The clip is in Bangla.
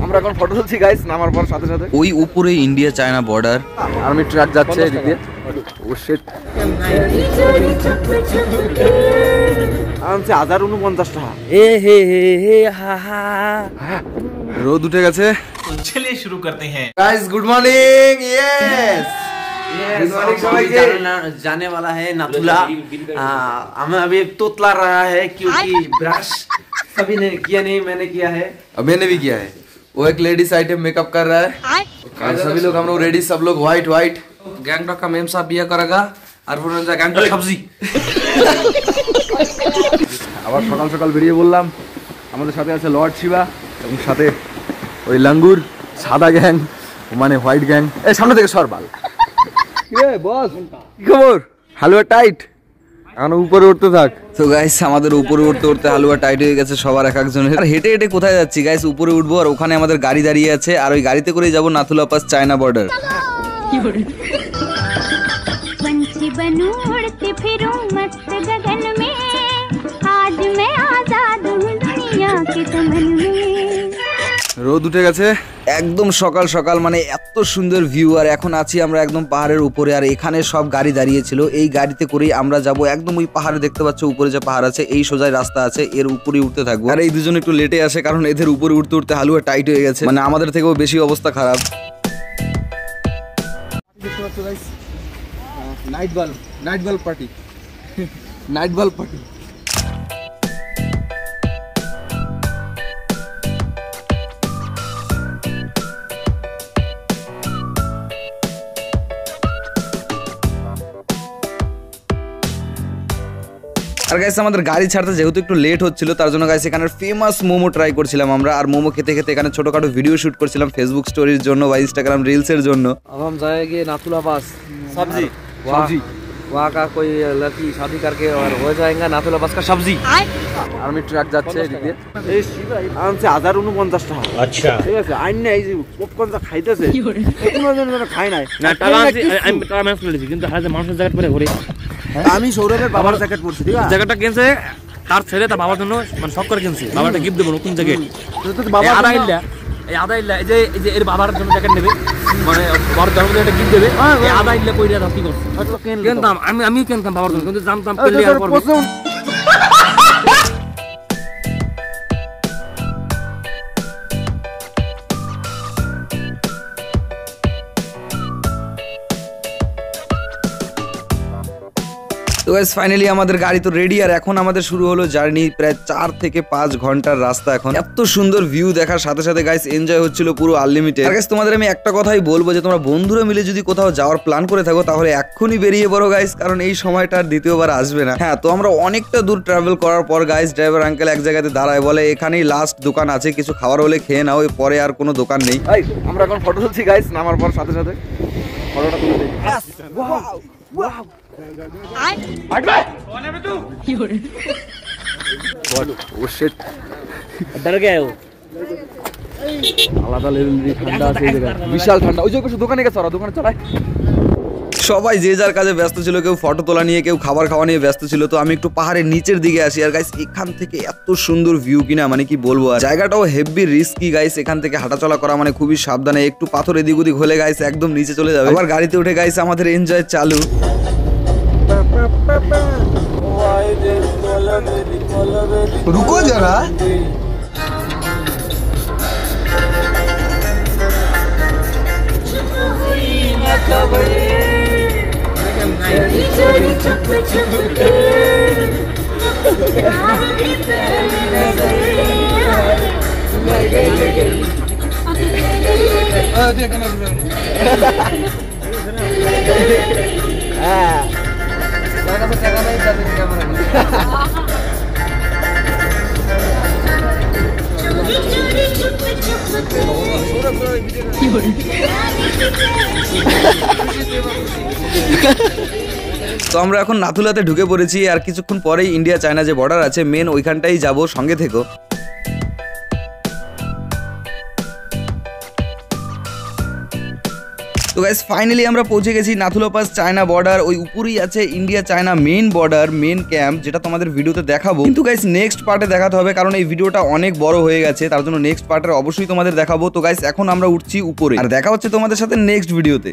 আমরা এখন ফটো তুলছি গাইস, নামার পর সাথে সাথে ওই উপরে India China border army truck যাচ্ছে এদিকে। ও শিট, আরামসে 1049 টাকা। এ হে হে হে হা হা, রোদ উঠে গেছে। चलिए शुरू करते हैं guys, good morning. Yes, good morning सबाइके। जाने वाला है नाथुला। हमें अभी तोतला रहा है क्योंकि ब्रश सभी ने किया नहीं, मैंने किया है। अब मैंने भी किया है। वो एक लेडीज आइटम मेकअप कर रहा है और सभी लोग हम लोग रेडी, सब लोग व्हाइट व्हाइट। गैंगटॉक का मेम साहब बिया करेगा और वो गैंगटॉक सब्जी। আবার সকাল সকাল বেরিয়ে বললাম। আমাদের সাথে আছে লর্ড শিবা এবং সাথে ওই লাঙ্গুর সাদা গ্যাং, মানে হোয়াইট গ্যাং। এই সামনে থেকে সরবাল। এ বস, কি খবর? হালুয়া টাইট, এখন উপরে উঠতে থাক। তো গাইস, আমাদের উপরে উঠতে উঠতে হালুয়া টাইট হয়ে গেছে সবার এক একজনের। আর হেঁটে হেঁটে কোথায় যাচ্ছি গাইস? উপরে উঠবো আর ওখানে আমাদের গাড়ি দাঁড়িয়ে আছে, আর ওই গাড়িতে করেই যাবো নাথুলা পাস চায়না বর্ডার। पंछी बनूं उड़ती फिरूं मस्त गगन में, आज मैं आजाद हूँ दुनिया के चमन में। রোদ উঠে গেছে একদম সকাল সকাল, মানে এত সুন্দর ভিউ। আর এখন আছি আমরা একদম পাহাড়ের উপরে, আর এখানে সব গাড়ি দাঁড়িয়ে ছিল। এই গাড়িতে করেই আমরা যাব একদম ওই পাহাড়ে, দেখতে পাচ্ছ উপরে যে পাহাড় আছে, এই সোজাই রাস্তা আছে, এর উপরে উঠতে থাকবো। আর এই দুজন একটু লেটে আসে, কারণ এদের উপরে উঠতে উঠতে হালুয়া টাইট হয়ে গেছে, মানে আমাদের থেকেও বেশি অবস্থা খারাপ। Night bulb party, night bulb party. আর গাইস, আমাদের গাড়ি ছাড়তে যেহেতু একটু লেট হচ্ছিল, তার জন্য গাইস এখানে ফেমাস মোমো ট্রাই করছিলাম আমরা। আর মোমো খেতে খেতে এখানে ছোটখাটো ভিডিও শুট করছিলাম ফেসবুক স্টোরির জন্য বা ইনস্টাগ্রাম রিলসের জন্য। अब हम जाएंगे नाथुला पास सब्जी वहाँ का कोई लड़की शादी करके और हो जाएगा नाथुला पास का सब्जी। আর্মি ট্রাক যাচ্ছে এদিকে। এই শিবা আরামসে 1049 টাকা। আচ্ছা, ঠিক আছে। আইন না, এই যে পপকর্নটা খাইতেছে, কোনো জন খাই নাই না। টাকা আমি টাকা ম্যানেজ করে দিয়েছি, কিন্তু হাতে মানুষের জ্যাকেট পরে ঘুরে। আমি সৌরভের বাবার জ্যাকেট পরছি, ঠিক আছে? জ্যাকেটটা কিনছে তার ছেলে, তার বাবার জন্য, মানে শখ করে কিনছে। বাবাটা গিফট দেবো নতুন জ্যাকেট। আধা ইল্লা এই যে এর বাবার জন্য জ্যাকেট নেবে, মানে বড় জন্মদিনে একটা গিফট দেবে। আধা ইল্লা কইরা দাও, কি করছে? কিনতাম আমি কিনতাম বাবার জন্য, কিন্তু জানতাম কিনলে আর পড়বে। তো গাইস, ফাইনালি আমাদের গাড়ি তো রেডি, আর এখন আমাদের শুরু হলো জার্নি। প্রায় 4 থেকে 5 ঘন্টার রাস্তা। এখন এত সুন্দর ভিউ দেখার সাথে সাথে গাইস এনজয় হচ্ছিল পুরো আনলিমিটেড। আর গাইস, তোমাদের আমি একটা কথাই বলবো যে তোমরা বন্ধুরা মিলে যদি কোথাও যাওয়ার প্ল্যান করে থাকো, তাহলে এক্ষুনি বেরিয়ে পড়ো গাইস, কারণ এই সময়টা আর দ্বিতীয়বার আসবে না। হ্যাঁ, তো আমরা অনেকটা দূর ট্রাভেল করার পর গাইস ড্রাইভার আঙ্কেল এক জায়গাতে দাঁড়ায়, বলে এখানেই লাস্ট দোকান আছে, কিছু খাবার হলে খেয়ে নাও, পরে আর কোনো দোকান নেই। আমরা এখন ফটো তুলছি গাইস, নামার পর সাথে সাথে ফটোটা তুলে দিই। ওয়াও, আলাদা লেভেলের ঠান্ডা আছে এই জায়গায়, বিশাল ঠান্ডা। ওই যে দোকানে গেছে, ওরা দোকানে চালায়। সবাই যে যার কাজে ব্যস্ত ছিল, কেউ ফটো তোলা নিয়ে, কেউ খাবার খাওয়া নিয়ে ব্যস্ত ছিল। তো আমি একটু পাহাড়ের নিচের দিকে আসি। আর গাইস, এখান থেকে এত সুন্দর ভিউ কিনা, মানে কি বলবো। আর জায়গাটাও হেভি রিস্কি গাইস, এখান থেকে হাঁটাচলা করা মানে খুবই সাবধানে। একটু পাথর এদিক ওদিক হলে গাইস একদম নিচে চলে যাবে। আবার গাড়িতে উঠে গাইস আমাদের এনজয় চালু। রুকো যারা, তো আমরা এখন নাথুলাতে ঢুকে পড়েছি, আর কিছুক্ষণ পরেই ইন্ডিয়া চায়না যে বর্ডার আছে মেন, ওইখানটাই যাব, সঙ্গে থেকো। তো গাইস ফাইনালি আমরা পৌঁছে গেছি নাথুলা পাস চায়না বর্ডার। ওই উপরেই আছে India China main border, main camp, যেটা তোমাদের ভিডিওতে দেখাবো। কিন্তু গাইস নেক্সট পার্টে দেখাতে হবে, কারণ এই ভিডিওটা অনেক বড় হয়ে গেছে, তার জন্য নেক্সট পার্টে অবশ্যই তোমাদের দেখাবো। তো গাইস এখন আমরা উঠছি উপরে, আর দেখা হচ্ছে তোমাদের সাথে নেক্সট ভিডিওতে।